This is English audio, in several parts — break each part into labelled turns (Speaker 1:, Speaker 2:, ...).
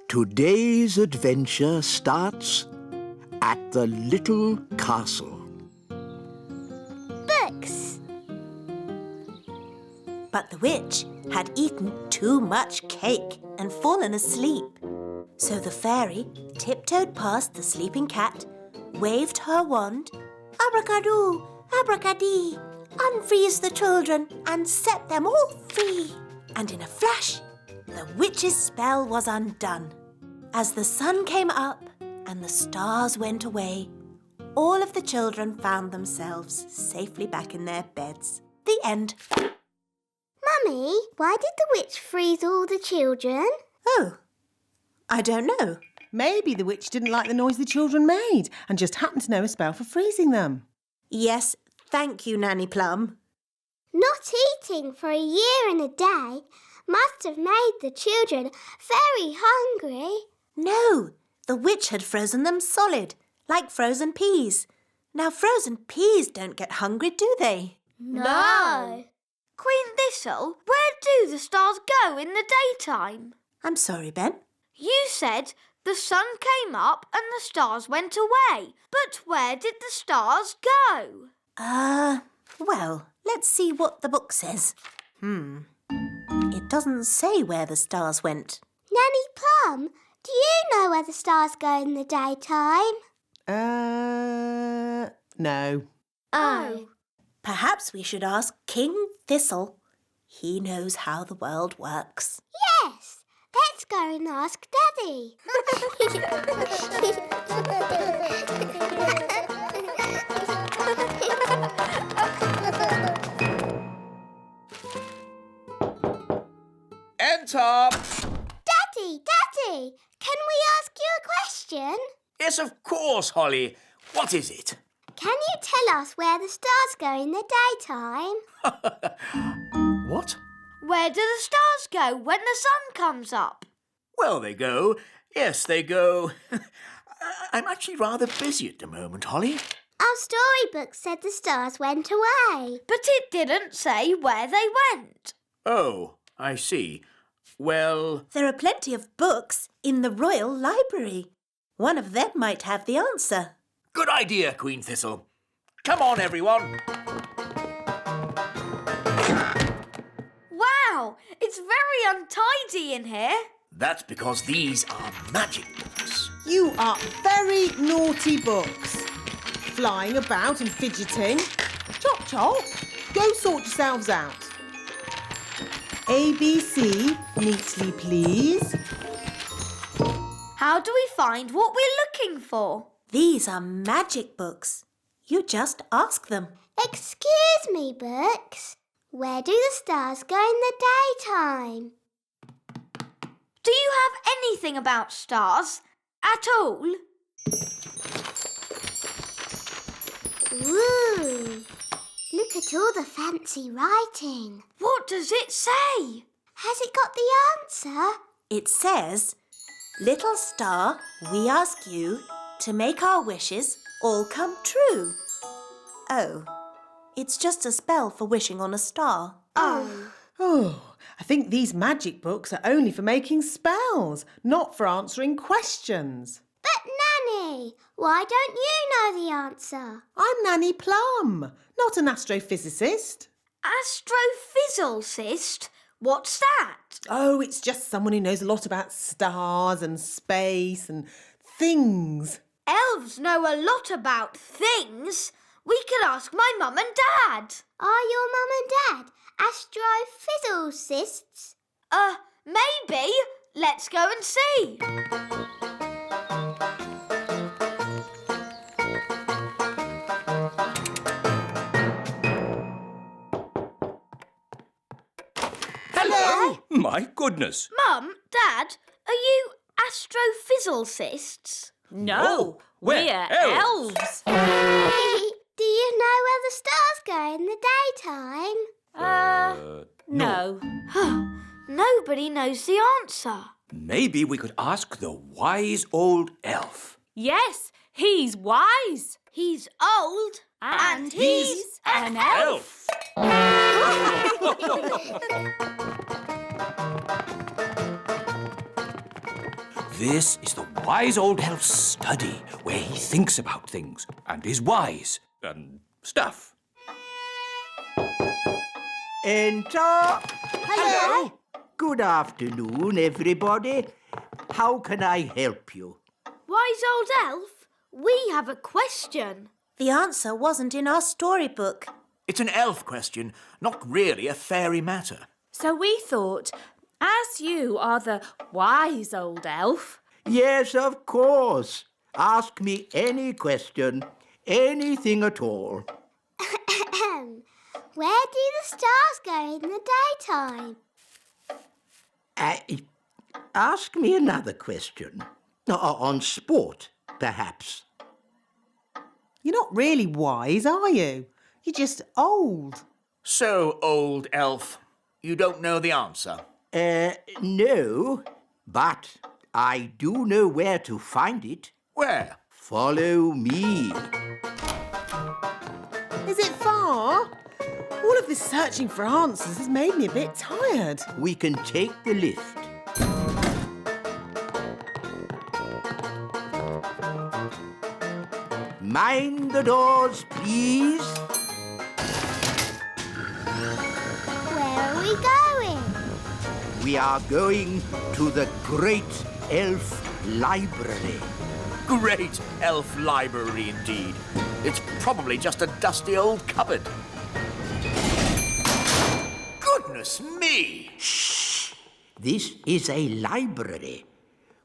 Speaker 1: Today's adventure starts at the little castle.
Speaker 2: Books.
Speaker 3: But the witch had eaten too much cake and fallen asleep. So the fairy tiptoed past the sleeping cat, waved her wand, abracadoo, abracadee, unfreeze the children and set them all free. And in a flash, the witch's spell was undone. As the sun came up and the stars went away, all of the children found themselves safely back in their beds. The end.
Speaker 2: Mummy, why did the witch freeze all the children?
Speaker 3: Oh, I don't know.
Speaker 4: Maybe the witch didn't like the noise the children made and just happened to know a spell for freezing them.
Speaker 3: Yes, thank you, Nanny Plum.
Speaker 2: Not eating for a year and a day must have made the children very hungry.
Speaker 3: No, the witch had frozen them solid, like frozen peas. Now, frozen peas don't get hungry, do they?
Speaker 2: No.
Speaker 5: Queen Thistle, where do the stars go in the daytime?
Speaker 3: I'm sorry, Ben.
Speaker 5: You said the sun came up and the stars went away. But where did the stars go?
Speaker 3: Well, let's see what the book says. It doesn't say where the stars went.
Speaker 2: Nanny Plum, do you know where the stars go in the daytime?
Speaker 4: No.
Speaker 2: Oh.
Speaker 3: Perhaps we should ask King Thistle. He knows how the world works.
Speaker 2: Yes, let's go and ask Daddy.
Speaker 6: Enter!
Speaker 2: Daddy, can we ask you a question?
Speaker 6: Yes, of course, Holly. What is it?
Speaker 2: Can you tell us where the stars go in the daytime?
Speaker 6: What?
Speaker 5: Where do the stars go when the sun comes up?
Speaker 6: Well, they go. Yes, they go. I'm actually rather busy at the moment, Holly.
Speaker 2: Our storybook said the stars went away.
Speaker 5: But it didn't say where they went.
Speaker 6: Oh, I see. Well,
Speaker 3: There are plenty of books in the Royal Library. One of them might have the answer.
Speaker 6: good idea, Queen Thistle. Come on, everyone.
Speaker 5: Wow, it's very untidy in here.
Speaker 6: That's because these are magic books.
Speaker 4: You are very naughty books. Flying about and fidgeting. Chop, chop. Go sort yourselves out. ABC, neatly please.
Speaker 5: How do we find what we're looking for?
Speaker 3: These are magic books. You just ask them.
Speaker 2: Excuse me, books. Where do the stars go in the daytime?
Speaker 5: Do you have anything about stars at all?
Speaker 2: Ooh, look at all the fancy writing.
Speaker 5: What does it say?
Speaker 2: Has it got the answer?
Speaker 3: It says, "Little star, we ask you to make our wishes all come true." Oh, it's just a spell for wishing on a star.
Speaker 4: Oh, I think these magic books are only for making spells, not for answering questions.
Speaker 2: But Nanny, why don't you know the answer?
Speaker 4: I'm Nanny Plum, not an astrophysicist.
Speaker 5: Astrophysicist? What's that?
Speaker 4: Oh, it's just someone who knows a lot about stars and space and things.
Speaker 5: Elves know a lot about things. We could ask my mum and dad.
Speaker 2: Are your mum and dad astrophysicists?
Speaker 5: Maybe. Let's go and see.
Speaker 6: Hello. My goodness.
Speaker 5: Mum, Dad, are you astrophysicists?
Speaker 7: No,
Speaker 6: we're
Speaker 7: we're
Speaker 6: elves.
Speaker 7: elves.
Speaker 2: Do you know where the stars go in the daytime?
Speaker 7: No.
Speaker 5: Nobody knows the answer.
Speaker 6: Maybe we could ask the wise old elf.
Speaker 7: Yes, he's wise.
Speaker 5: He's old.
Speaker 7: And he's an elf.
Speaker 8: This is the wise old elf's study, where he thinks about things and is wise and stuff.
Speaker 1: Enter.
Speaker 4: Hello.
Speaker 1: Good afternoon, everybody. How can I help you?
Speaker 5: Wise old elf, we have a question.
Speaker 3: The answer wasn't in our storybook.
Speaker 6: It's an elf question, not really a fairy matter.
Speaker 7: So we thought, as you are the wise old elf,
Speaker 1: Yes, of course. Ask me any question, anything at all.
Speaker 2: Where do the stars go in the daytime?
Speaker 1: Ask me another question. On sport, perhaps.
Speaker 4: You're not really wise, are you? You're just old.
Speaker 6: So, old elf, you don't know the answer?
Speaker 1: No, but I do know where to find it.
Speaker 6: Where?
Speaker 1: Follow me.
Speaker 4: Is it far? All of this searching for answers has made me a bit tired.
Speaker 1: We can take the lift. Mind the doors, please.
Speaker 2: Where are we going?
Speaker 1: We are going to the Great Elf Library.
Speaker 6: Great elf library indeed. It's probably just a dusty old cupboard. Goodness me!
Speaker 1: Shh! This is a library.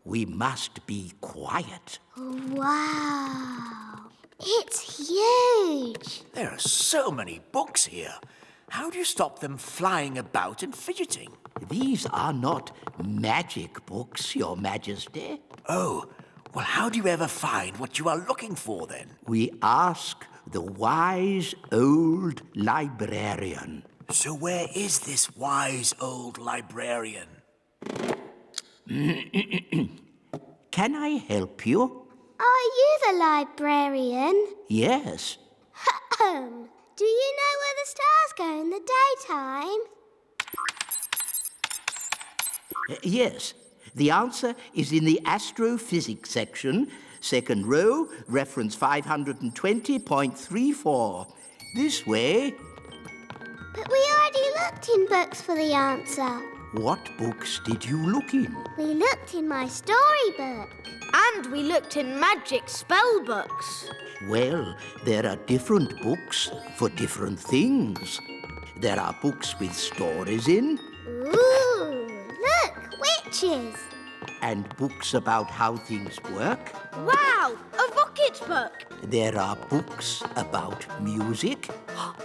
Speaker 1: We must be quiet.
Speaker 2: Wow. It's huge.
Speaker 6: There are so many books here. How do you stop them flying about and fidgeting?
Speaker 1: These are not magic books, Your Majesty.
Speaker 6: Oh, well, how do you ever find what you are looking for, then?
Speaker 1: We ask the wise old librarian.
Speaker 6: So where is this wise old librarian?
Speaker 1: Can I help you?
Speaker 2: Are you the librarian?
Speaker 1: Yes.
Speaker 2: Do you know where the stars go in the daytime?
Speaker 1: Yes. The answer is in the astrophysics section, second row, reference 520.34. This way.
Speaker 2: But we already looked in books for the answer.
Speaker 1: What books did you look in?
Speaker 2: We looked in my storybook.
Speaker 5: And we looked in magic spell books.
Speaker 1: Well, there are different books for different things. There are books with stories in,
Speaker 2: Ooh, look, witches.
Speaker 1: and books about how things work.
Speaker 5: Wow, a rocket book.
Speaker 1: There are books about music,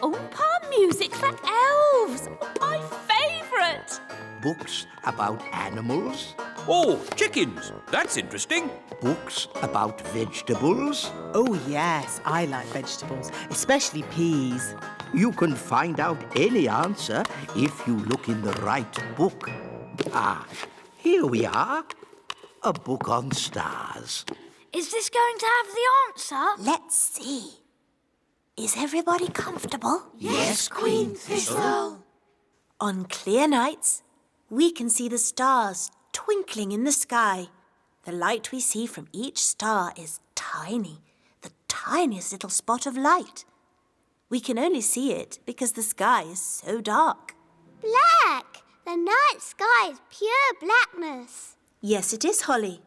Speaker 7: Oompa music for elves, my favourite.
Speaker 1: books about animals,
Speaker 8: Oh, chickens. That's interesting.
Speaker 1: books about vegetables.
Speaker 4: Oh, yes, I like vegetables, especially peas.
Speaker 1: You can find out any answer if you look in the right book. Ah, here we are. A book on stars.
Speaker 5: Is this going to have the answer?
Speaker 3: Let's see. Is everybody comfortable?
Speaker 1: Yes, Queen Thistle.
Speaker 3: On clear nights, we can see the stars twinkling in the sky. The light we see from each star is tiny, the tiniest little spot of light. We can only see it because the sky is so dark.
Speaker 2: Black. The night sky is pure blackness.
Speaker 3: Yes, it is, Holly.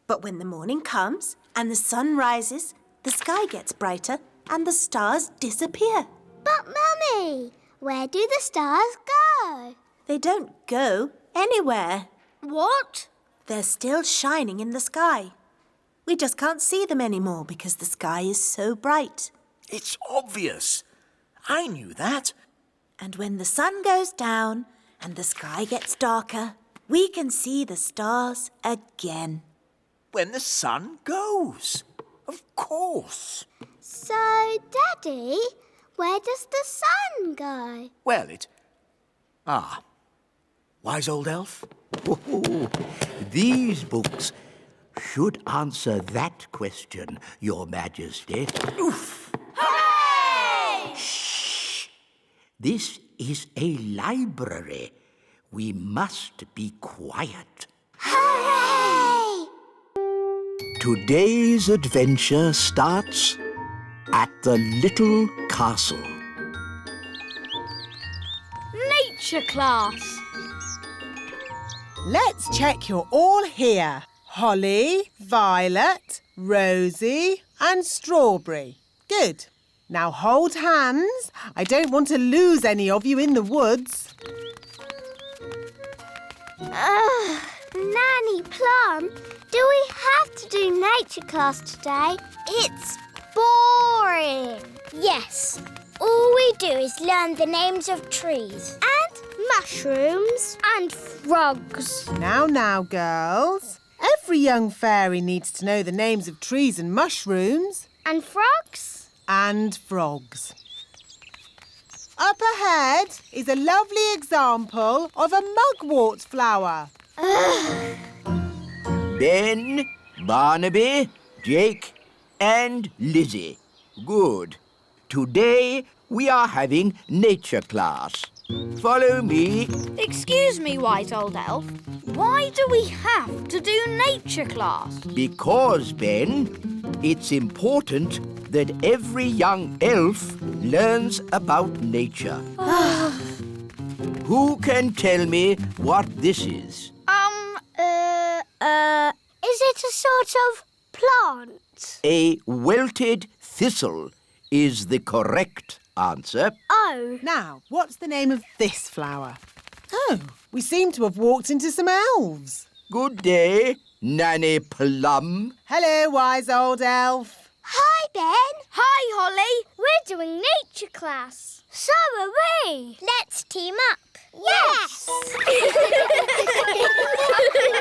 Speaker 3: But when the morning comes and the sun rises, the sky gets brighter and the stars disappear.
Speaker 2: But, Mummy, where do the stars go?
Speaker 3: They don't go anywhere.
Speaker 5: What?
Speaker 3: They're still shining in the sky. We just can't see them anymore because the sky is so bright.
Speaker 6: It's obvious. I knew that.
Speaker 3: And when the sun goes down and the sky gets darker, we can see the stars again.
Speaker 6: When the sun goes. Of course.
Speaker 2: So, Daddy, where does the sun go?
Speaker 6: Well, wise old elf?
Speaker 1: Oh, these books should answer that question, Your Majesty.
Speaker 6: Oof!
Speaker 5: Hooray!
Speaker 1: Shh! This is a library. We must be quiet.
Speaker 2: Hooray!
Speaker 1: Today's adventure starts at the little castle.
Speaker 5: Nature class.
Speaker 4: Let's check you're all here. Holly, Violet, Rosie and Strawberry. Good. Now hold hands. I don't want to lose any of you in the woods.
Speaker 2: Nanny Plum, do we have to do nature class today? It's boring. Yes. All we do is learn the names of trees. And mushrooms. And frogs.
Speaker 4: Now, girls. Every young fairy needs to know the names of trees and mushrooms.
Speaker 2: And frogs?
Speaker 4: And frogs. Up ahead is a lovely example of a mugwort flower.
Speaker 1: Ben, Barnaby, Jake and Lizzie. Good. Today we are having nature class. Follow me.
Speaker 5: Excuse me, wise old elf. Why do we have to do nature class?
Speaker 1: Because, Ben, it's important that every young elf learns about nature. Who can tell me what this is?
Speaker 2: Is it a sort of plant?
Speaker 1: A welted thistle is the correct answer.
Speaker 2: Oh.
Speaker 4: Now, what's the name of this flower? Oh, we seem to have walked into some elves.
Speaker 1: Good day, Nanny Plum.
Speaker 4: Hello, wise old elf.
Speaker 2: Hi, Ben.
Speaker 5: Hi, Holly.
Speaker 2: We're doing nature class. So are we. Let's team up. Yes!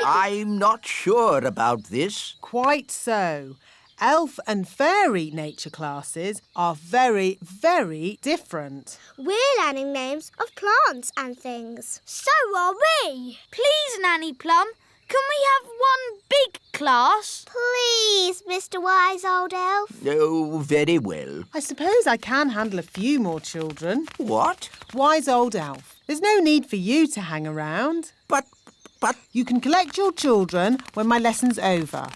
Speaker 1: I'm not sure about this.
Speaker 4: Quite so. Elf and fairy nature classes are very, very different.
Speaker 2: We're learning names of plants and things. So are we.
Speaker 5: Please, Nanny Plum, can we have one big class?
Speaker 2: Please, Mr. Wise Old Elf.
Speaker 1: Oh, very well.
Speaker 4: I suppose I can handle a few more children.
Speaker 1: What?
Speaker 4: Wise old elf, there's no need for you to hang around.
Speaker 1: But...
Speaker 4: You can collect your children when my lesson's over.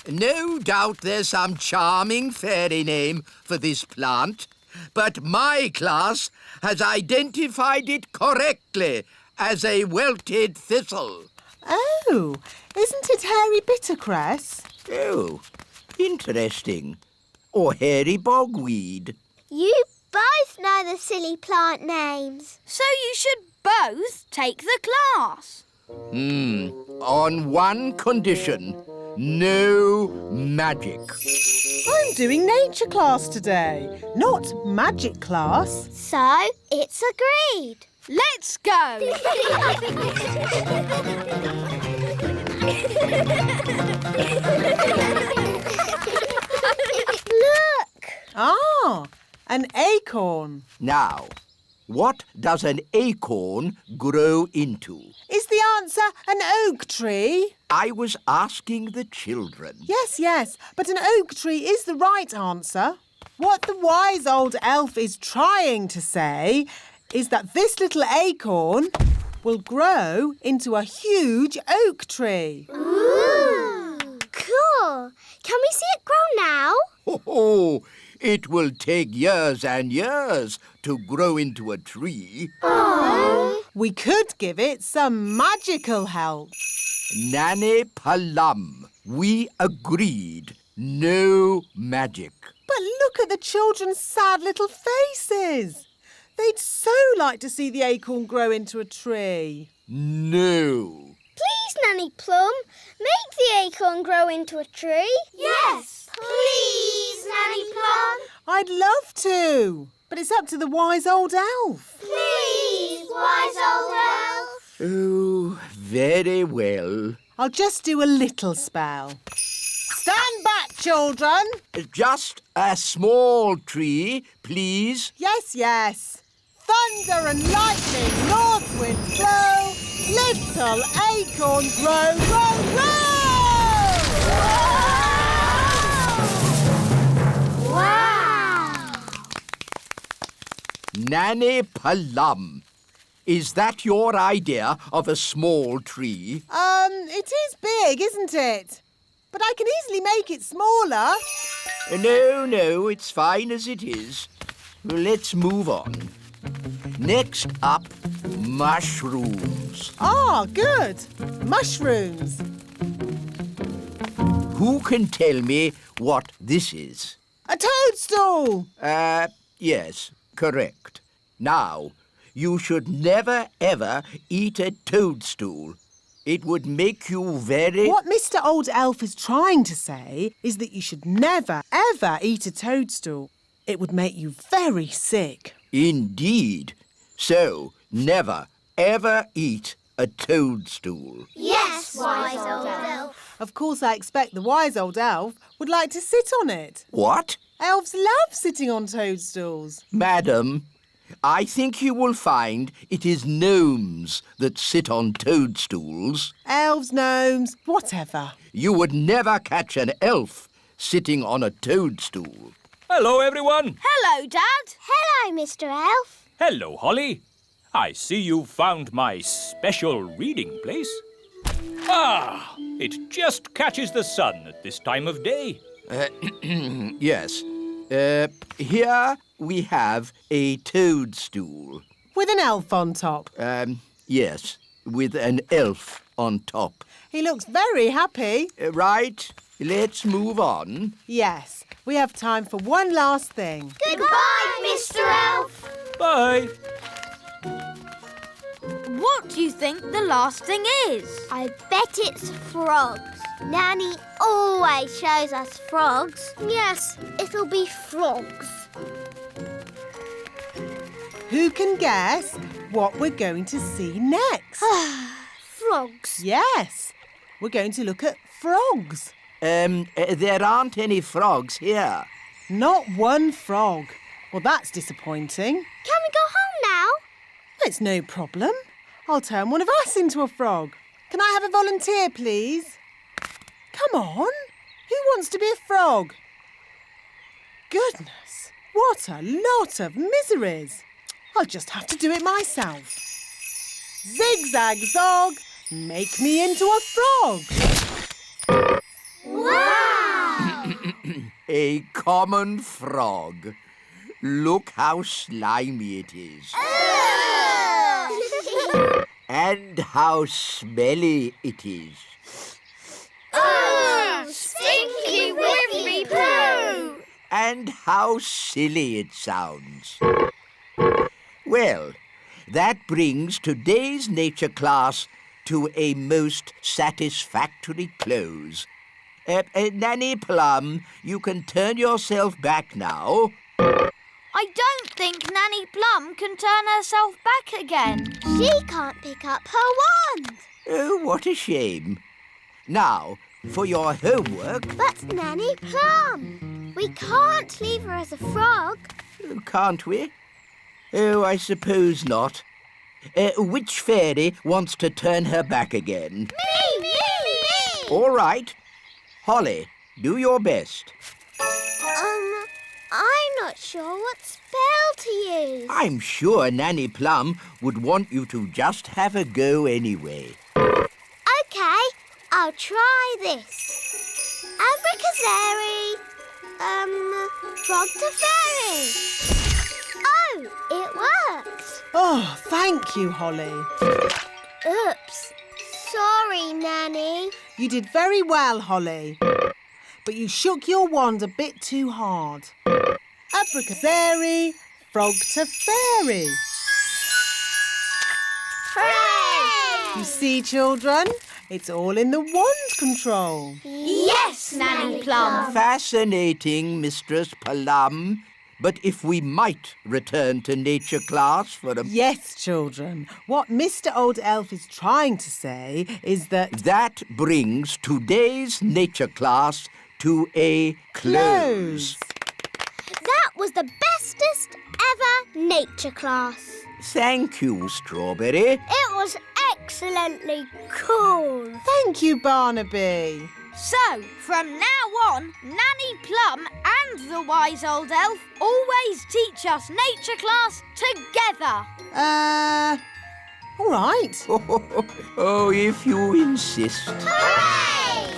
Speaker 1: No doubt there's some charming fairy name for this plant, but my class has identified it correctly as a welted thistle.
Speaker 4: Oh, isn't it hairy bittercress?
Speaker 1: Oh, interesting. Or hairy bogweed.
Speaker 2: You both know the silly plant names.
Speaker 5: So you should both take the class.
Speaker 1: On one condition. No magic.
Speaker 4: I'm doing nature class today, not magic class.
Speaker 2: So, it's agreed.
Speaker 5: Let's go.
Speaker 2: Look!
Speaker 4: Ah, an acorn.
Speaker 1: Now, what does an acorn grow into?
Speaker 4: Is the answer an oak tree?
Speaker 1: I was asking the children.
Speaker 4: Yes, but an oak tree is the right answer. What the wise old elf is trying to say is that this little acorn will grow into a huge oak tree.
Speaker 2: Ooh! Cool. Can we see it grow now?
Speaker 1: Oh, it will take years and years to grow into a tree.
Speaker 4: We could give it some magical help.
Speaker 1: Nanny Plum, we agreed. No magic.
Speaker 4: But look at the children's sad little faces. They'd so like to see the acorn grow into a tree.
Speaker 1: No.
Speaker 2: Please, Nanny Plum, make the acorn grow into a tree. Yes, please, Nanny Plum.
Speaker 4: I'd love to, but it's up to the wise old elf.
Speaker 2: Please, wise old elf.
Speaker 1: Oh, very well.
Speaker 4: I'll just do a little spell. Stand back, children.
Speaker 1: Just a small tree, please.
Speaker 4: Yes. Thunder and lightning, north winds blow, little acorn grow,
Speaker 2: Wow!
Speaker 1: Nanny Plum, is that your idea of a small tree?
Speaker 4: It is big, isn't it? but I can easily make it smaller.
Speaker 1: No, it's fine as it is. Let's move on. Next up, mushrooms.
Speaker 4: Ah, good. Mushrooms.
Speaker 1: Who can tell me what this is?
Speaker 4: A toadstool.
Speaker 1: Yes, correct. Now, you should never, ever eat a toadstool. It would make you very...
Speaker 4: What Mr. Old Elf is trying to say is that you should never, ever eat a toadstool. It would make you very sick.
Speaker 1: Indeed. So, never, ever eat a toadstool.
Speaker 2: Yes, wise old elf.
Speaker 4: Of course, I expect the wise old elf would like to sit on it.
Speaker 1: What?
Speaker 4: Elves love sitting on toadstools.
Speaker 1: Madam, I think you will find it is gnomes that sit on toadstools.
Speaker 4: Elves, gnomes, whatever.
Speaker 1: You would never catch an elf sitting on a toadstool.
Speaker 8: Hello, everyone.
Speaker 5: Hello, Dad.
Speaker 2: Hello, Mr. Elf.
Speaker 8: Hello, Holly. I see you've found my special reading place. Ah, it just catches the sun at this time of day.
Speaker 1: Yes. Here we have a toadstool.
Speaker 4: With an elf on top.
Speaker 1: Yes, with an elf on top.
Speaker 4: He looks very happy.
Speaker 1: Right, let's move on.
Speaker 4: Yes, we have time for one last thing.
Speaker 2: Goodbye, Mr. Elf.
Speaker 8: Bye.
Speaker 5: What do you think the last thing is?
Speaker 2: I bet it's frogs. Nanny always shows us frogs. Yes, it'll be frogs.
Speaker 4: Who can guess what we're going to see next?
Speaker 2: Frogs.
Speaker 4: Yes, we're going to look at frogs.
Speaker 1: There aren't any frogs here.
Speaker 4: Not one frog. Well, that's disappointing.
Speaker 2: Can we go home now?
Speaker 4: It's no problem. I'll turn one of us into a frog. Can I have a volunteer, please? Come on. Who wants to be a frog? Goodness, what a lot of miseries. I'll just have to do it myself. Zigzag zog, make me into a frog.
Speaker 2: Wow!
Speaker 1: A common frog. Look how slimy it is. And how smelly it is.
Speaker 2: Stinky whiffy poo!
Speaker 1: And how silly it sounds. Well, that brings today's nature class to a most satisfactory close. Nanny Plum, you can turn yourself back now.
Speaker 5: I don't think Nanny Plum can turn herself back again.
Speaker 2: She can't pick up her wand.
Speaker 1: Oh, what a shame. Now, for your homework...
Speaker 2: But Nanny Plum, we can't leave her as a frog.
Speaker 1: Can't we? Oh, I suppose not. Which fairy wants to turn her back again?
Speaker 2: Me!
Speaker 1: All right. Holly, do your best.
Speaker 2: I'm not sure what spell to use.
Speaker 1: I'm sure Nanny Plum would want you to just have a go anyway.
Speaker 2: OK, I'll try this. Abracazeri, frog to fairy. Oh, it worked.
Speaker 4: Oh, thank you, Holly.
Speaker 2: Oops. Sorry, Nanny.
Speaker 4: You did very well, Holly. But you shook your wand a bit too hard. Abracazeri, frog to fairy.
Speaker 2: Hooray!
Speaker 4: You see, children, it's all in the wand control.
Speaker 5: Yes, Nanny Plum.
Speaker 1: Fascinating, Mistress Plum. But if we might return to nature class for a...
Speaker 4: Yes, children. What Mr. Old Elf is trying to say is that...
Speaker 1: That brings today's nature class to a close.
Speaker 2: That was the bestest ever nature class.
Speaker 1: Thank you, Strawberry.
Speaker 2: It was excellently cool.
Speaker 4: Thank you, Barnaby.
Speaker 5: So, from now on, Nanny Plum and the wise old elf always teach us nature class together.
Speaker 4: All right.
Speaker 1: Oh, if you insist.
Speaker 2: Hooray!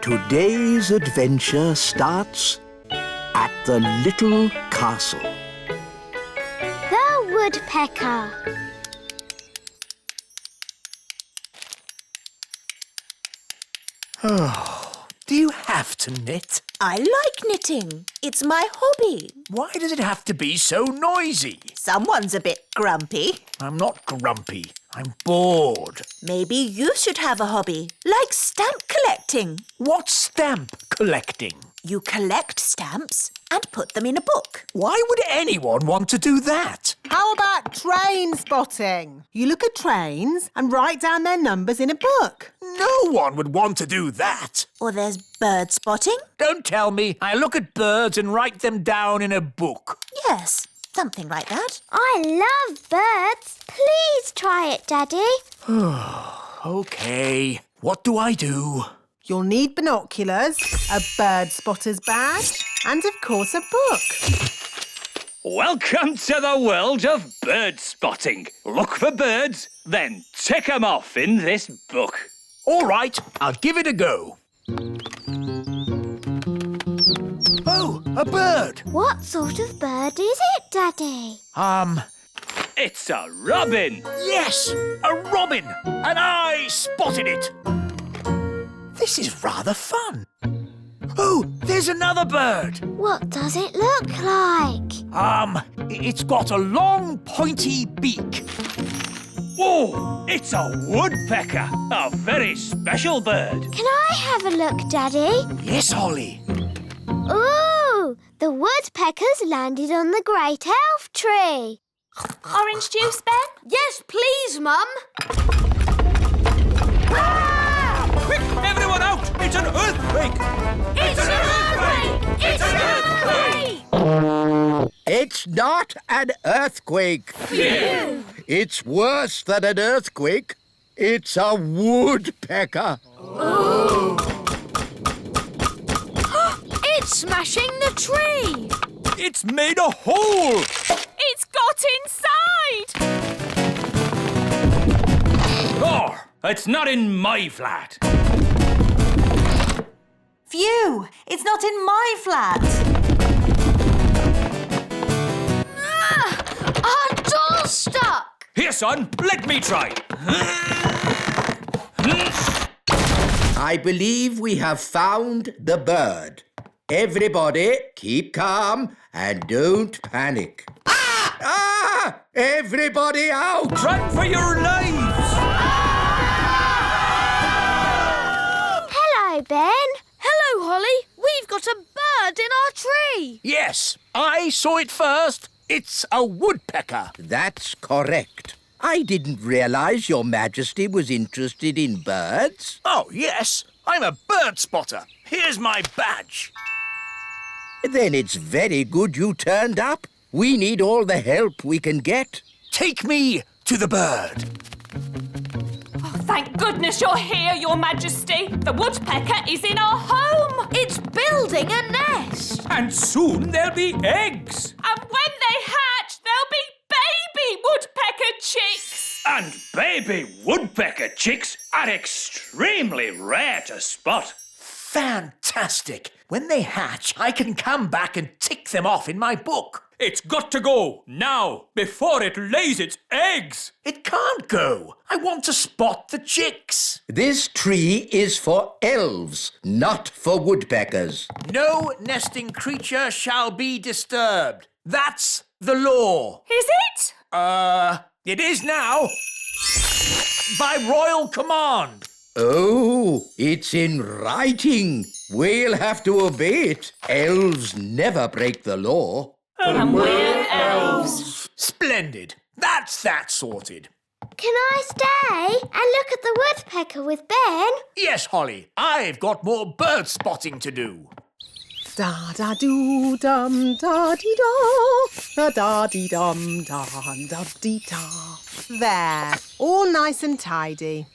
Speaker 1: Today's adventure starts at the little castle.
Speaker 2: The Woodpecker.
Speaker 6: Do you have to knit?
Speaker 3: I like knitting. It's my hobby.
Speaker 6: Why does it have to be so noisy?
Speaker 3: Someone's a bit grumpy.
Speaker 6: I'm not grumpy. I'm bored.
Speaker 3: Maybe you should have a hobby, like stamp collecting.
Speaker 6: What's stamp collecting?
Speaker 3: You collect stamps and put them in a book.
Speaker 6: Why would anyone want to do that?
Speaker 4: How about train spotting? You look at trains and write down their numbers in a book.
Speaker 6: No one would want to do that.
Speaker 3: Or there's bird spotting.
Speaker 6: Don't tell me I look at birds and write them down in a book.
Speaker 3: Yes, something like that.
Speaker 2: I love birds. Please try it, Daddy.
Speaker 6: OK. What do I do?
Speaker 4: You'll need binoculars, a bird spotter's badge, and of course a book.
Speaker 8: Welcome to the world of bird spotting. Look for birds, then tick 'em off in this book.
Speaker 6: All right, I'll give it a go. Oh, a bird.
Speaker 2: What sort of bird is it, Daddy?
Speaker 8: It's a robin.
Speaker 6: Yes, a robin. And I spotted it. This is rather fun. Oh, there's another bird.
Speaker 2: What does it look like?
Speaker 6: It's got a long, pointy beak.
Speaker 8: Oh, it's a woodpecker. A very special bird.
Speaker 2: Can I have a look, Daddy?
Speaker 6: Yes, Holly.
Speaker 2: Ooh, the woodpeckers landed on the great elf tree.
Speaker 7: Orange juice, Ben?
Speaker 5: Yes, please, Mum.
Speaker 8: Quick, everyone out! It's an earthquake!
Speaker 5: It's an earthquake! It's an earthquake!
Speaker 1: It's not an earthquake.
Speaker 5: Phew!
Speaker 1: It's worse than an earthquake. It's a woodpecker.
Speaker 5: It's smashing the tree!
Speaker 8: It's made a hole!
Speaker 7: It's got inside!
Speaker 8: Oh, it's not in my flat.
Speaker 3: Phew! It's not in my flat.
Speaker 5: Our door's stuck!
Speaker 8: Here, son, let me try.
Speaker 1: I believe we have found the bird. Everybody, keep calm and don't panic. Ah! Ah! Everybody out!
Speaker 8: Run for your lives!
Speaker 2: Hello, Ben.
Speaker 5: Hello, Holly. We've got a bird in our tree.
Speaker 6: Yes, I saw it first. It's a woodpecker.
Speaker 1: That's correct. I didn't realize Your Majesty was interested in birds.
Speaker 6: Oh, yes, I'm a bird spotter. Here's my badge.
Speaker 1: Then it's very good you turned up. We need all the help we can get.
Speaker 6: Take me to the bird.
Speaker 7: Thank goodness you're here, Your Majesty. The woodpecker is in our home.
Speaker 5: It's building a nest.
Speaker 8: And soon there'll be eggs.
Speaker 7: And when they hatch, there'll be baby woodpecker chicks.
Speaker 8: And baby woodpecker chicks are extremely rare to spot.
Speaker 6: Fantastic. When they hatch, I can come back and tick them off in my book.
Speaker 8: It's got to go now, before it lays its eggs.
Speaker 6: It can't go. I want to spot the chicks.
Speaker 1: This tree is for elves, not for woodpeckers.
Speaker 6: No nesting creature shall be disturbed. That's the law.
Speaker 7: Is it?
Speaker 6: It is now. By royal command.
Speaker 1: Oh, it's in writing. We'll have to obey it. Elves never break the law.
Speaker 7: And we're elves.
Speaker 6: Splendid. That's that sorted.
Speaker 2: Can I stay and look at the woodpecker with Ben?
Speaker 6: Yes, Holly. I've got more bird spotting to do.
Speaker 4: Da-da-doo-dum-da-dee-da, da-da-dee-dum-da-da-dee-da. There, all nice and tidy.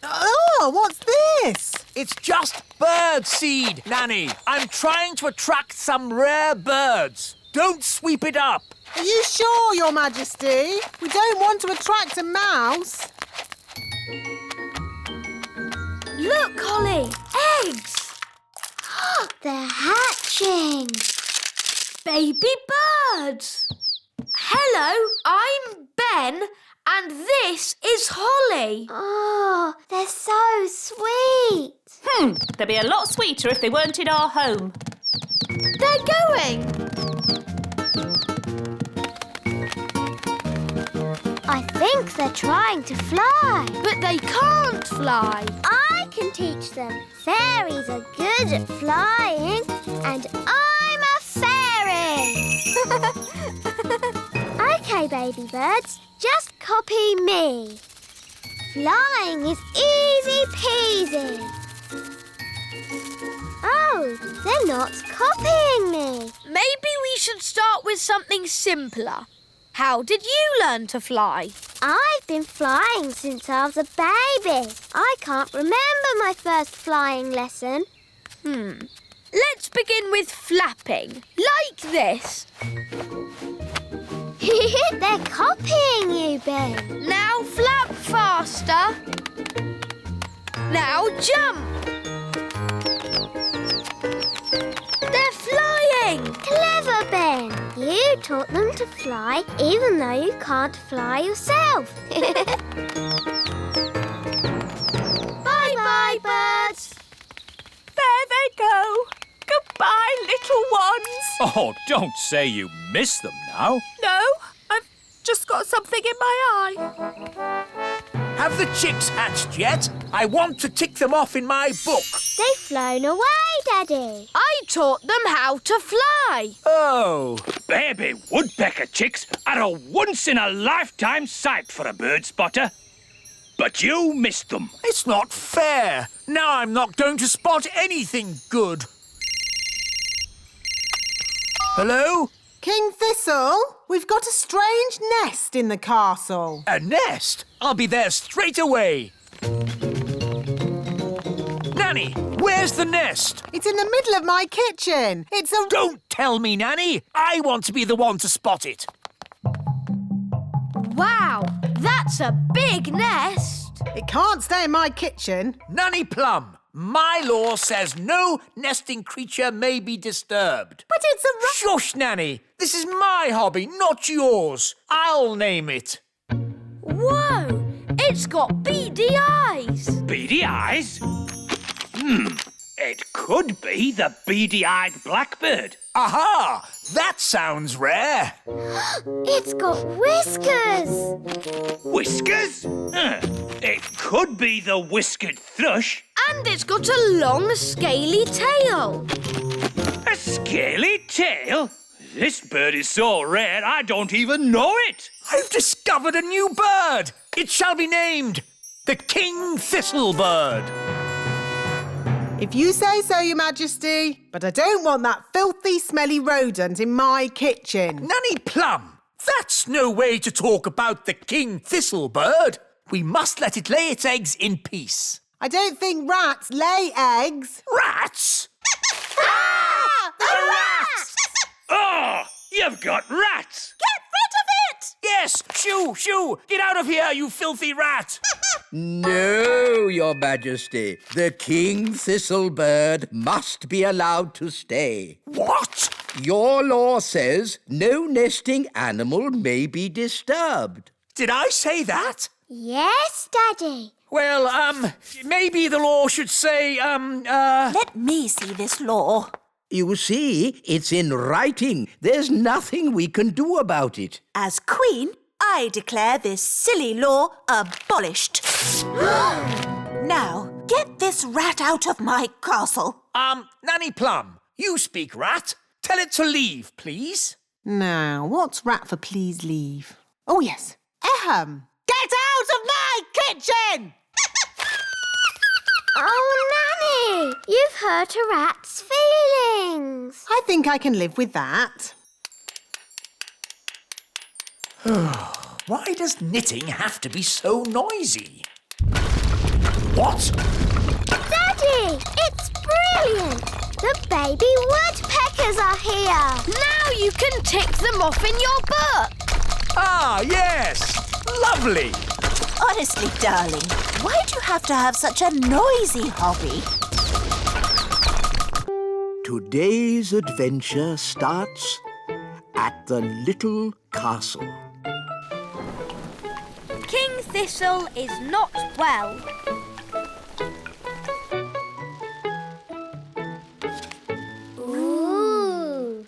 Speaker 4: Oh, what's this?
Speaker 6: It's just bird seed, Nanny. I'm trying to attract some rare birds. Don't sweep it up.
Speaker 4: Are you sure, Your Majesty? We don't want to attract a mouse.
Speaker 5: Look, Holly. Eggs.
Speaker 2: They're hatching.
Speaker 7: Baby birds! Hello, I'm Ben, and this is Holly.
Speaker 2: Oh, they're so sweet.
Speaker 7: They'd be a lot sweeter if they weren't in our home.
Speaker 5: They're going.
Speaker 2: I think they're trying to fly.
Speaker 5: But they can't fly.
Speaker 2: I can teach them. Fairies are good at flying, and I'm a fairy. OK, baby birds, just copy me. Flying is easy peasy. Oh, they're not copying me.
Speaker 5: Maybe we should start with something simpler. How did you learn to fly?
Speaker 2: I've been flying since I was a baby. I can't remember my first flying lesson.
Speaker 5: Let's begin with flapping, like this.
Speaker 2: They're copying you, Ben.
Speaker 5: Now flap faster. Now jump. They're flying.
Speaker 2: Clever, Ben. You taught them to fly even though you can't fly yourself. Bye-bye, birds.
Speaker 7: There they go. Goodbye, little ones.
Speaker 8: Oh, don't say you miss them now.
Speaker 7: No, I've just got something in my eye.
Speaker 6: Have the chicks hatched yet? I want to tick them off in my book.
Speaker 2: They've flown away, Daddy.
Speaker 5: I taught them how to fly.
Speaker 6: Oh.
Speaker 8: Baby woodpecker chicks are a once-in-a-lifetime sight for a bird spotter. But you missed them.
Speaker 6: It's not fair. Now I'm not going to spot anything good. Hello?
Speaker 4: King Thistle, we've got a strange nest in the castle.
Speaker 6: A nest? I'll be there straight away. Nanny, where's the nest?
Speaker 4: It's in the middle of my kitchen. It's a...
Speaker 6: Don't tell me, Nanny. I want to be the one to spot it.
Speaker 5: Wow, that's a big nest.
Speaker 4: It can't stay in my kitchen.
Speaker 6: Nanny Plum, my law says no nesting creature may be disturbed.
Speaker 4: But it's a...
Speaker 6: Shush, Nanny. This is my hobby, not yours. I'll name it.
Speaker 5: Whoa, it's got beady eyes.
Speaker 8: Beady eyes? It could be the beady-eyed blackbird.
Speaker 6: Aha! That sounds rare.
Speaker 2: It's got whiskers.
Speaker 8: Whiskers? It could be the whiskered thrush.
Speaker 5: And it's got a long, scaly tail.
Speaker 8: A scaly tail? This bird is so rare I don't even know it.
Speaker 6: I've discovered a new bird. It shall be named the King Thistlebird.
Speaker 4: If you say so, Your Majesty. But I don't want that filthy, smelly rodent in my kitchen.
Speaker 6: Nanny Plum, that's no way to talk about the King Thistlebird. We must let it lay its eggs in peace.
Speaker 4: I don't think rats lay eggs.
Speaker 6: Rats?
Speaker 4: The rats!
Speaker 8: Oh, you've got rats.
Speaker 3: Get rid of it!
Speaker 6: Yes, shoo, shoo. Get out of here, you filthy rat.
Speaker 1: No, Your Majesty. The King Thistlebird must be allowed to stay.
Speaker 6: What?
Speaker 1: Your law says no nesting animal may be disturbed.
Speaker 6: Did I say that?
Speaker 2: Yes, Daddy.
Speaker 6: Well, maybe the law should say,
Speaker 3: Let me see this law.
Speaker 1: You see, it's in writing. There's nothing we can do about it.
Speaker 3: As Queen, I declare this silly law abolished. Now, get this rat out of my castle.
Speaker 6: Nanny Plum, you speak rat. Tell it to leave, please.
Speaker 4: Now, what's rat for please leave? Oh, yes. Ahem. Get out of my kitchen!
Speaker 2: Oh, Nanny, you've hurt a rat's feelings.
Speaker 4: I think I can live with that.
Speaker 6: Why does knitting have to be so noisy? What?
Speaker 2: Daddy, it's brilliant. The baby woodpeckers are here.
Speaker 5: Now you can tick them off in your book.
Speaker 6: Ah, yes. Lovely.
Speaker 3: Honestly, darling, why do you have to have such a noisy hobby?
Speaker 1: Today's adventure starts at the little castle.
Speaker 5: King Thistle is not well.
Speaker 2: Ooh.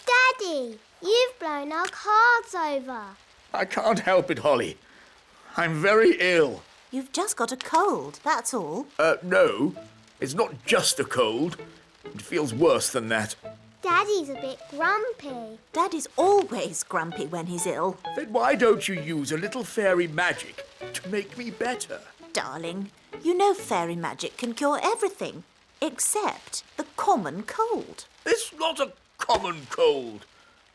Speaker 2: Daddy, you've blown our cards over.
Speaker 6: I can't help it, Holly. I'm very ill.
Speaker 3: You've just got a cold, that's all.
Speaker 6: No. It's not just a cold. It feels worse than that.
Speaker 2: Daddy's a bit grumpy.
Speaker 3: Daddy's always grumpy when he's ill.
Speaker 6: Then why don't you use a little fairy magic to make me better?
Speaker 3: Darling, you know fairy magic can cure everything, except the common cold.
Speaker 6: It's not a common cold.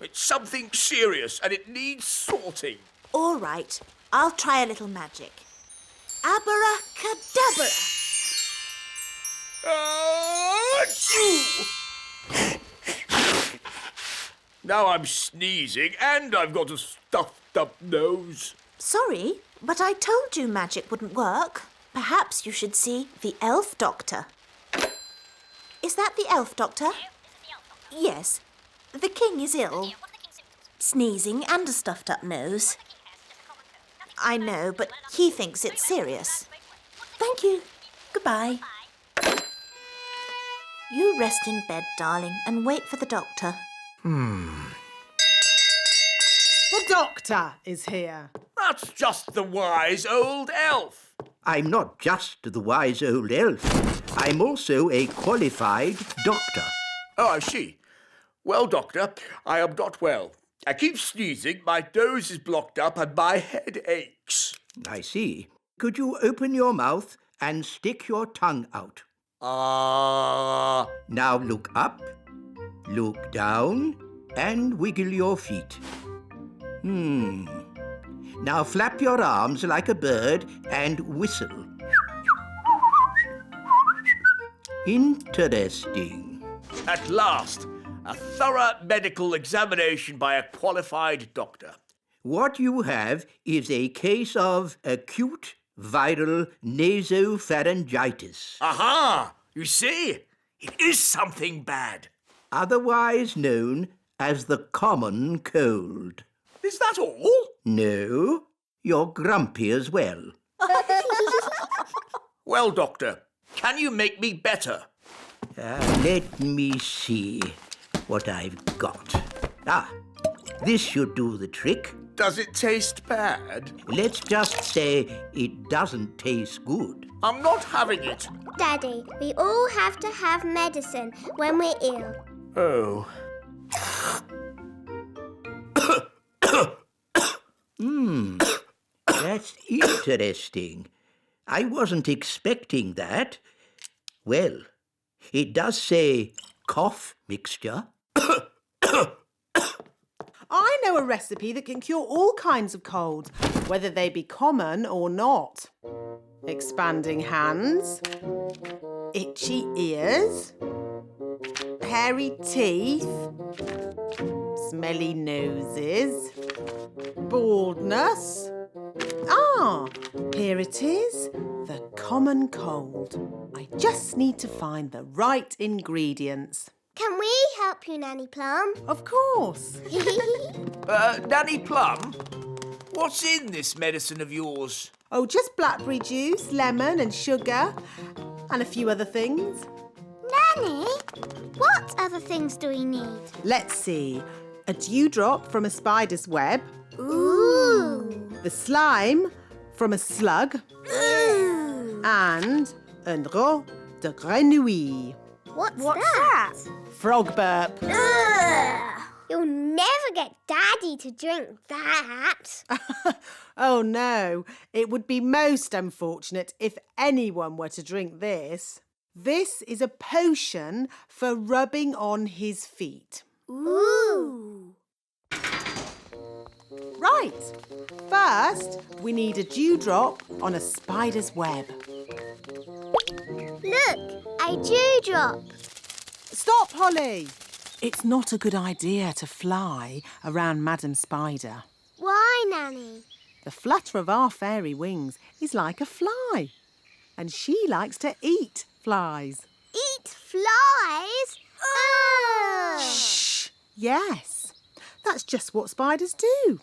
Speaker 6: It's something serious and it needs sorting.
Speaker 3: All right, I'll try a little magic. Abracadabra!
Speaker 6: Achoo! Now I'm sneezing and I've got a stuffed up nose.
Speaker 3: Sorry, but I told you magic wouldn't work. Perhaps you should see the elf doctor. Is that the elf doctor? Yes. The king is ill. Sneezing and a stuffed up nose. I know, but he thinks it's serious. Thank you. Goodbye. You rest in bed, darling, and wait for the doctor.
Speaker 4: The doctor is here.
Speaker 6: That's just the wise old elf.
Speaker 1: I'm not just the wise old elf. I'm also a qualified doctor.
Speaker 6: Oh, I see. Well, doctor, I am not well. I keep sneezing, my nose is blocked up and my head aches.
Speaker 1: I see. Could you open your mouth and stick your tongue out? Now look up, look down, and wiggle your feet. Now flap your arms like a bird and whistle. Interesting.
Speaker 6: At last, a thorough medical examination by a qualified doctor.
Speaker 1: What you have is a case of acute viral nasopharyngitis,
Speaker 6: Aha! You see? It is something bad.
Speaker 1: otherwise known as the common cold.
Speaker 6: Is that all?
Speaker 1: No, you're grumpy as well.
Speaker 6: Well, doctor, can you make me better?
Speaker 1: Let me see what I've got. This should do the trick.
Speaker 6: Does it taste bad?
Speaker 1: Let's just say it doesn't taste good.
Speaker 6: I'm not having it.
Speaker 2: Daddy, we all have to have medicine when we're ill.
Speaker 6: Oh.
Speaker 1: That's interesting. I wasn't expecting that. Well, it does say cough mixture.
Speaker 4: I know a recipe that can cure all kinds of colds, whether they be common or not. Expanding hands, itchy ears, hairy teeth, smelly noses, baldness. Here it is, the common cold. I just need to find the right ingredients.
Speaker 2: Can we help you, Nanny Plum?
Speaker 4: Of course.
Speaker 6: Nanny Plum, what's in this medicine of yours?
Speaker 4: Oh, just blackberry juice, lemon and sugar, and a few other things.
Speaker 2: Nanny, what other things do we need?
Speaker 4: Let's see. A dewdrop from a spider's web,
Speaker 2: Ooh.
Speaker 4: the slime from a slug,
Speaker 2: Ooh.
Speaker 4: and un drop de grenouille.
Speaker 2: What's that?
Speaker 4: Frog burp.
Speaker 2: Ugh. You'll never get Daddy to drink that.
Speaker 4: Oh no, it would be most unfortunate if anyone were to drink this. This is a potion for rubbing on his feet.
Speaker 2: Ooh.
Speaker 4: Right. First, we need a dewdrop on a spider's web.
Speaker 2: Look, a dewdrop.
Speaker 4: Stop, Holly. It's not a good idea to fly around Madam Spider.
Speaker 2: Why, Nanny?
Speaker 4: The flutter of our fairy wings is like a fly. And she likes to eat flies.
Speaker 2: Eat eat flies?
Speaker 4: Shh! Yes, that's just what spiders do.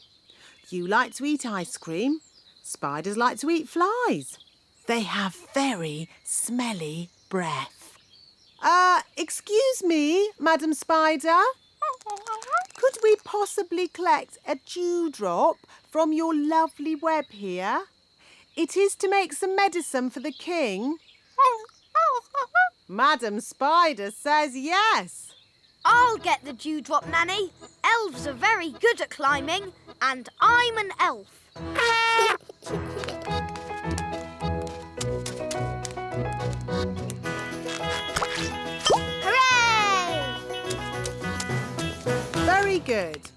Speaker 4: You like to eat ice cream. Spiders like to eat flies. They have very smelly breath. Excuse me, Madam Spider. Could we possibly collect a dewdrop from your lovely web here? It is to make some medicine for the king. Madam Spider says yes.
Speaker 5: I'll get the dewdrop, Nanny. Elves are very good at climbing, and I'm an elf.
Speaker 2: Hooray!
Speaker 4: Very good.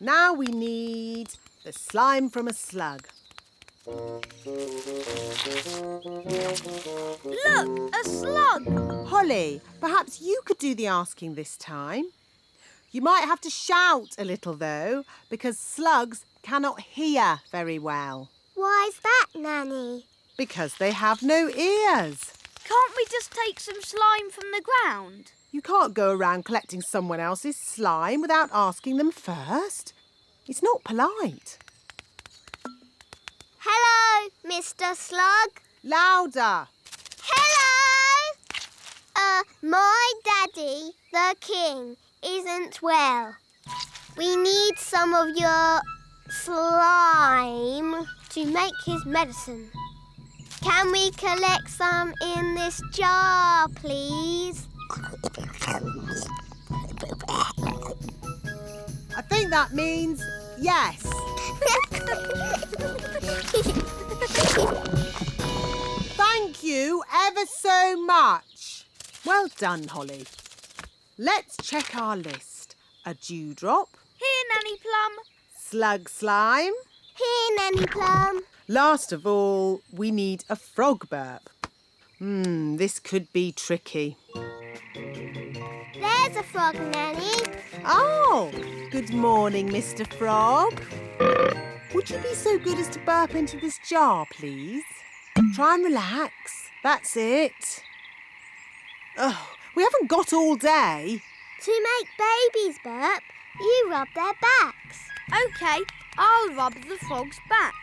Speaker 4: Now we need the slime from a slug.
Speaker 5: Look, a slug.
Speaker 4: Holly, perhaps you could do the asking this time. You might have to shout a little, though, because slugs cannot hear very well.
Speaker 2: Why's that, Nanny?
Speaker 4: Because they have no ears.
Speaker 5: Can't we just take some slime from the ground?
Speaker 4: You can't go around collecting someone else's slime without asking them first. It's not polite.
Speaker 2: Hello, Mr. Slug.
Speaker 4: Louder.
Speaker 2: Hello! My daddy, the king, isn't well. We need some of your slime to make his medicine. Can we collect some in this jar, please?
Speaker 4: I think that means yes. Thank you ever so much. Well done, Holly. Let's check our list. A dewdrop,
Speaker 5: Here, Nanny Plum.
Speaker 4: slug slime.
Speaker 2: Here, Nanny Plum.
Speaker 4: Last of all, we need a frog burp. This could be tricky.
Speaker 2: There's a frog, Nanny.
Speaker 4: Oh, good morning, Mr. Frog. Would you be so good as to burp into this jar, please? Try and relax. That's it. Oh, we haven't got all day.
Speaker 2: To make babies burp, you rub their backs.
Speaker 5: OK, I'll rub the frog's back.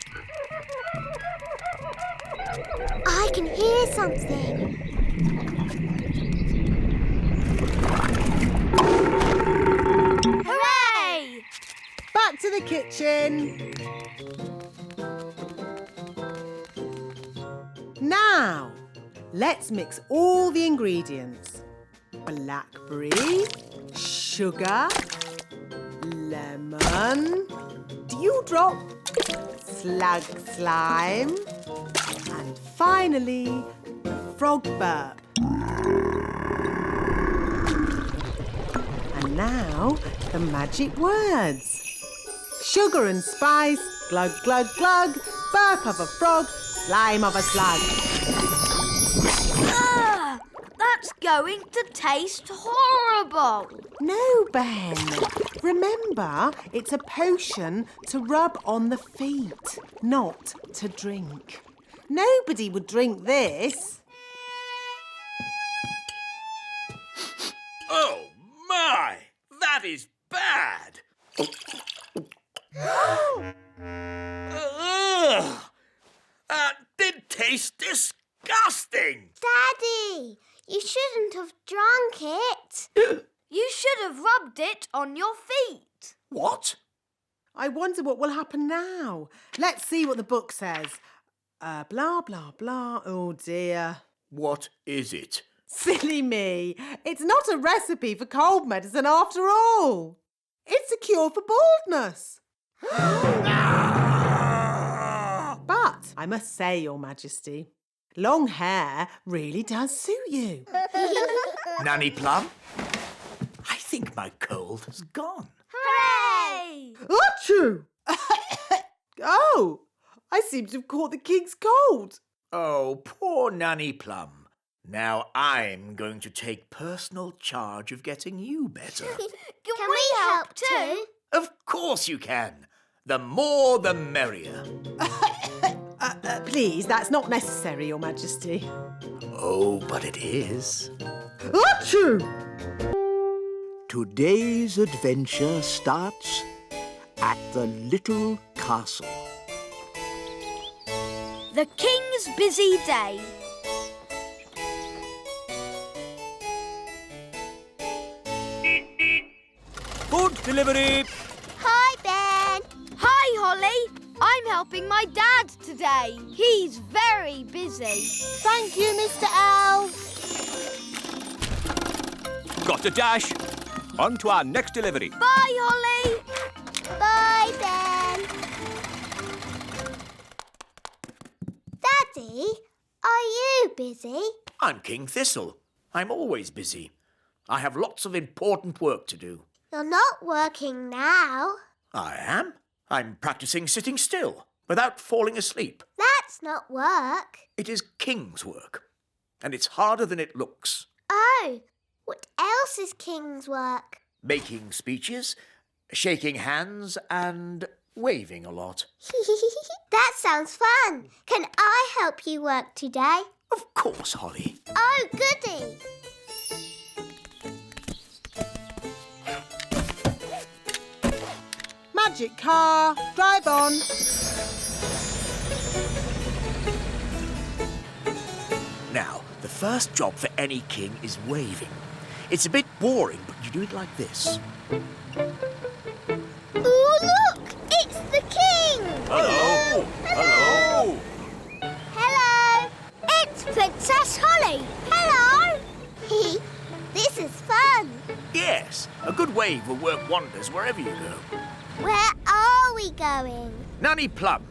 Speaker 2: I can hear something.
Speaker 5: Hooray!
Speaker 4: Back to the kitchen. Now, let's mix all the ingredients. Blackberry, sugar, lemon, dewdrop, slug slime, and finally, the frog burp. And now, the magic words. Sugar and spice, glug, glug, glug, burp of a frog, slime of a slug.
Speaker 5: Ah, that's going to taste horrible.
Speaker 4: No, Ben. Remember, it's a potion to rub on the feet, not to drink. Nobody would drink this.
Speaker 6: Oh, my! That is bad! Ugh! That did taste disgusting!
Speaker 2: Daddy, you shouldn't have drunk it.
Speaker 5: You should have rubbed it on your feet.
Speaker 6: What?
Speaker 4: I wonder what will happen now. Let's see what the book says. Blah, blah, blah. Oh, dear.
Speaker 6: What is it?
Speaker 4: Silly me. It's not a recipe for cold medicine after all. It's a cure for baldness. But I must say, Your Majesty, long hair really does suit you.
Speaker 6: Nanny Plum? I think my cold has gone.
Speaker 5: Hooray!
Speaker 4: Achoo! Oh, I seem to have caught the king's cold.
Speaker 6: Oh, poor Nanny Plum. Now I'm going to take personal charge of getting you better.
Speaker 2: Can we help too?
Speaker 6: Of course you can. The more the merrier.
Speaker 4: Please, that's not necessary, Your Majesty.
Speaker 6: Oh, but it is.
Speaker 4: Achoo!
Speaker 1: Today's adventure starts at the little castle.
Speaker 5: The King's busy day.
Speaker 8: Food delivery.
Speaker 2: Hi, Ben.
Speaker 5: Hi, Holly. I'm helping my dad today. He's very busy.
Speaker 2: Thank you, Mr. Elf.
Speaker 8: Got a dash. On to our next delivery.
Speaker 5: Bye, Holly.
Speaker 2: Bye, Ben. Daddy, are you busy?
Speaker 6: I'm King Thistle. I'm always busy. I have lots of important work to do.
Speaker 2: You're not working now.
Speaker 6: I am. I'm practicing sitting still without falling asleep.
Speaker 2: That's not work.
Speaker 6: It is King's work, and it's harder than it looks.
Speaker 2: Oh, what else is King's work?
Speaker 6: Making speeches, shaking hands, and waving a lot.
Speaker 2: That sounds fun. Can I help you work today?
Speaker 6: Of course, Holly.
Speaker 2: Oh, goody.
Speaker 4: Magic car, drive on.
Speaker 6: Now, the first job for any king is waving. It's a bit boring, but you do it like this.
Speaker 2: Oh, look! It's the King!
Speaker 8: Hello. Hello.
Speaker 2: Hello! It's Princess Holly! Hello! This is fun!
Speaker 6: Yes, a good wave will work wonders wherever you go.
Speaker 2: Where are we going?
Speaker 6: Nanny Plum,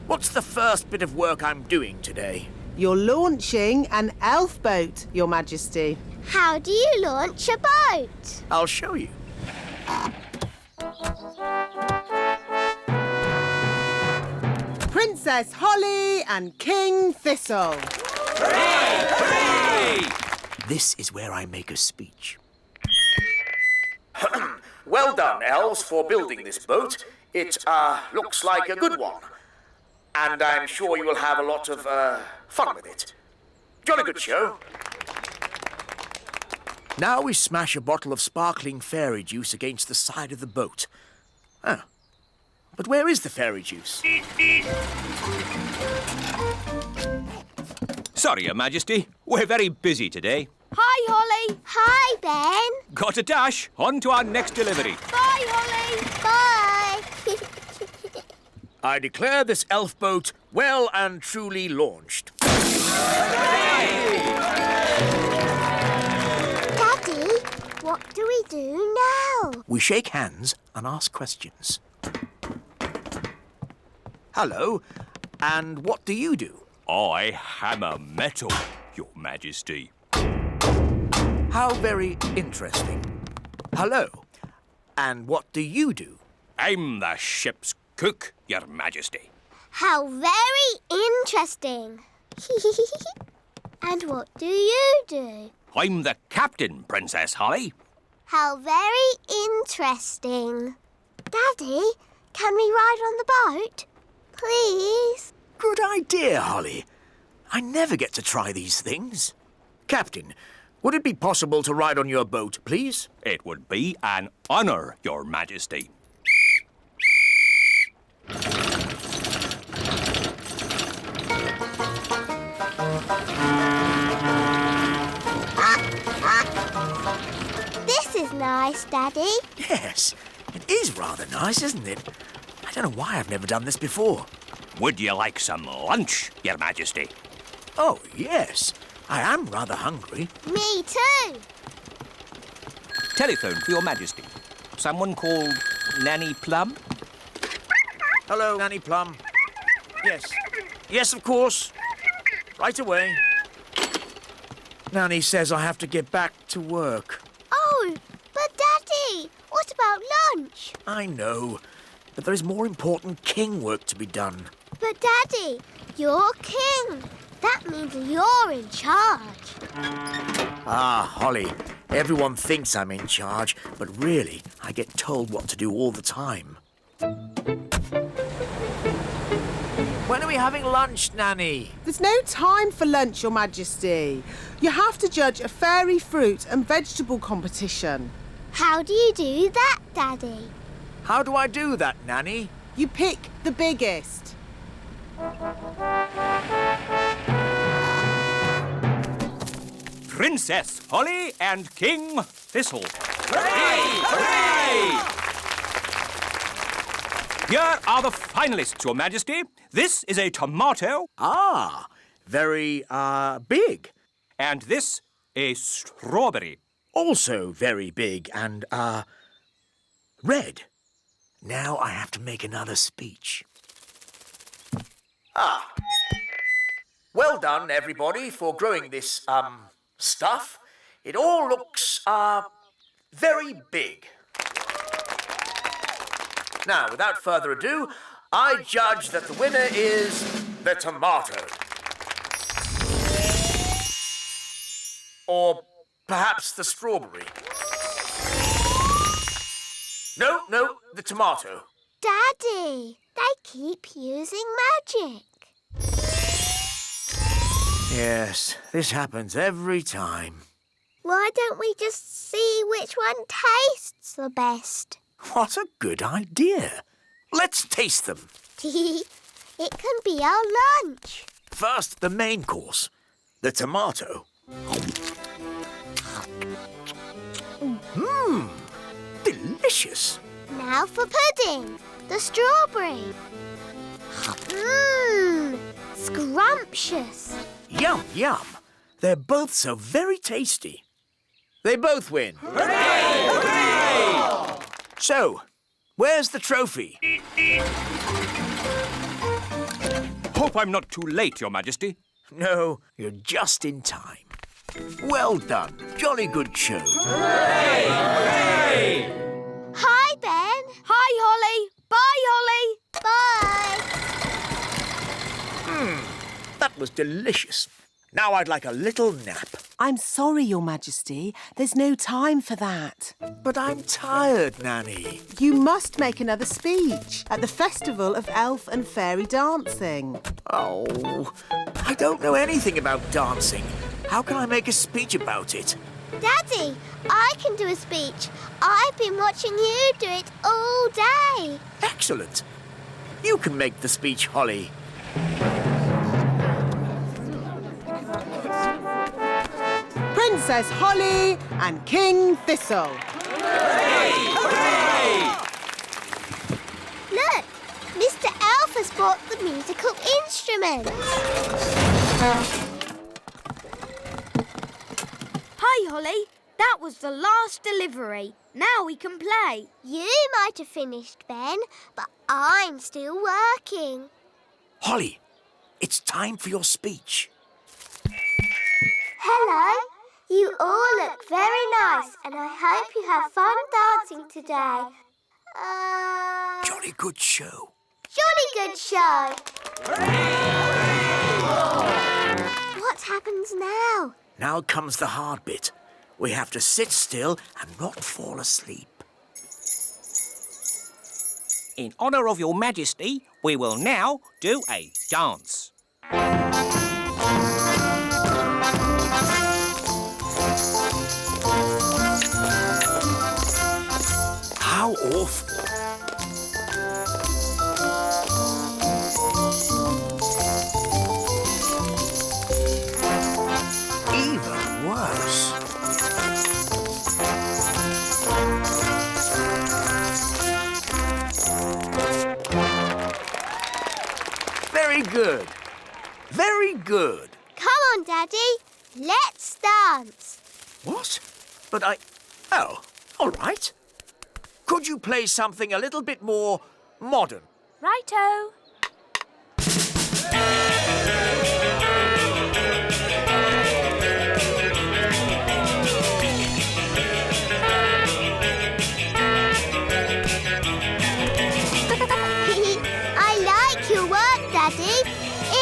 Speaker 6: what's the first bit of work I'm doing today?
Speaker 4: You're launching an elf boat, Your Majesty.
Speaker 2: How do you launch a boat?
Speaker 6: I'll show you.
Speaker 4: Princess Holly and King Thistle.
Speaker 8: Hooray!
Speaker 6: This is where I make a speech. Well done, elves, for building this boat. It, looks like a good one. And I'm sure you will have a lot of, fun with it. Jolly good show. Now we smash a bottle of sparkling fairy juice against the side of the boat. Oh. But where is the fairy juice?
Speaker 8: Sorry, Your Majesty. We're very busy today.
Speaker 5: Hi, Holly.
Speaker 2: Hi, Ben.
Speaker 8: Got a dash. On to our next delivery.
Speaker 5: Bye, Holly.
Speaker 2: Bye.
Speaker 6: I declare this elf boat well and truly launched.
Speaker 2: Daddy, what do we do now?
Speaker 6: We shake hands and ask questions. Hello, and what do you do?
Speaker 8: I hammer metal, Your Majesty.
Speaker 6: How very interesting. Hello, and what do you do?
Speaker 8: I'm the ship's cook, Your Majesty.
Speaker 2: How very interesting. And what do you do?
Speaker 8: I'm the captain, Princess Holly.
Speaker 2: How very interesting. Daddy, can we ride on the boat? Please?
Speaker 6: Good idea, Holly. I never get to try these things. Captain, would it be possible to ride on your boat, please?
Speaker 8: It would be an honour, Your Majesty.
Speaker 2: This is nice, Daddy.
Speaker 6: Yes, it is rather nice, isn't it? I don't know why I've never done this before.
Speaker 8: Would you like some lunch, Your Majesty?
Speaker 6: Oh, yes. I am rather hungry.
Speaker 2: Me too.
Speaker 8: Telephone for Your Majesty. Someone called Nanny Plum?
Speaker 6: Hello, Nanny Plum. Yes. Yes, of course. Right away. Nanny says I have to get back to work.
Speaker 2: Oh, but Daddy, what about lunch?
Speaker 6: I know, but there is more important king work to be done.
Speaker 2: But Daddy, you're king. That means you're in charge.
Speaker 6: Ah, Holly, everyone thinks I'm in charge, but really, I get told what to do all the time. When are we having lunch, Nanny?
Speaker 4: There's no time for lunch, Your Majesty. You have to judge a fairy fruit and vegetable competition.
Speaker 2: How do you do that, Daddy?
Speaker 6: How do I do that, Nanny?
Speaker 4: You pick the biggest.
Speaker 8: Princess Holly and King Thistle. Here are the finalists, Your Majesty. This is a tomato.
Speaker 6: Ah, very, big.
Speaker 8: And this, a strawberry.
Speaker 6: Also very big and, red. Now I have to make another speech. Ah. Well done, everybody, for growing this, stuff. It all looks, very big. Now, without further ado, I judge that the winner is the tomato. Or perhaps the strawberry. No, the tomato.
Speaker 2: Daddy, they keep using magic.
Speaker 6: Yes, this happens every time.
Speaker 2: Why don't we just see which one tastes the best?
Speaker 6: What a good idea. Let's taste them.
Speaker 2: It can be our lunch.
Speaker 6: First, the main course, the tomato. Mmm, delicious.
Speaker 2: Now for pudding, the strawberry. Mmm, scrumptious.
Speaker 6: Yum, yum. They're both so very tasty. They both win. Hooray! Hooray! So, where's the trophy?
Speaker 8: Hope I'm not too late, Your Majesty.
Speaker 6: No, you're just in time. Well done. Jolly good show.
Speaker 5: Hooray! Hooray!
Speaker 2: Hi, Ben.
Speaker 5: Hi, Holly. Bye, Holly.
Speaker 2: Bye.
Speaker 6: That was delicious. Now I'd like a little nap.
Speaker 4: I'm sorry, Your Majesty. There's no time for that.
Speaker 6: But I'm tired, Nanny.
Speaker 4: You must make another speech at the Festival of Elf and Fairy Dancing.
Speaker 6: Oh, I don't know anything about dancing. How can I make a speech about it?
Speaker 2: Daddy, I can do a speech. I've been watching you do it all day.
Speaker 6: Excellent. You can make the speech, Holly.
Speaker 4: Princess Holly and King Thistle.
Speaker 8: Hooray! Hooray!
Speaker 2: Look, Mr. Elf has brought the musical instruments.
Speaker 5: Hi, Holly. That was the last delivery. Now we can play.
Speaker 2: You might have finished, Ben, but I'm still working.
Speaker 6: Holly, it's time for your speech.
Speaker 2: Hello. You all look very nice, and I hope you have fun dancing today.
Speaker 6: Jolly good show.
Speaker 2: Jolly good show. What happens now?
Speaker 6: Now comes the hard bit. We have to sit still and not fall asleep.
Speaker 9: In honour of Your Majesty, we will now do a dance.
Speaker 6: How awful. Even worse. Very good. Very good.
Speaker 2: Come on, Daddy. Let's dance.
Speaker 6: What? But Oh, all right. Could you play something a little bit more modern?
Speaker 7: Righto.
Speaker 2: I like your work, Daddy.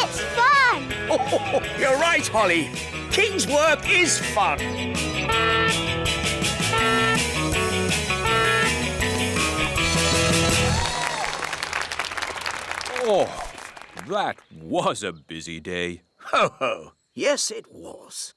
Speaker 2: It's fun.
Speaker 6: Oh, you're right, Holly. King's work is fun.
Speaker 8: Oh, That was a busy day.
Speaker 1: Ho, ho. Yes, it was.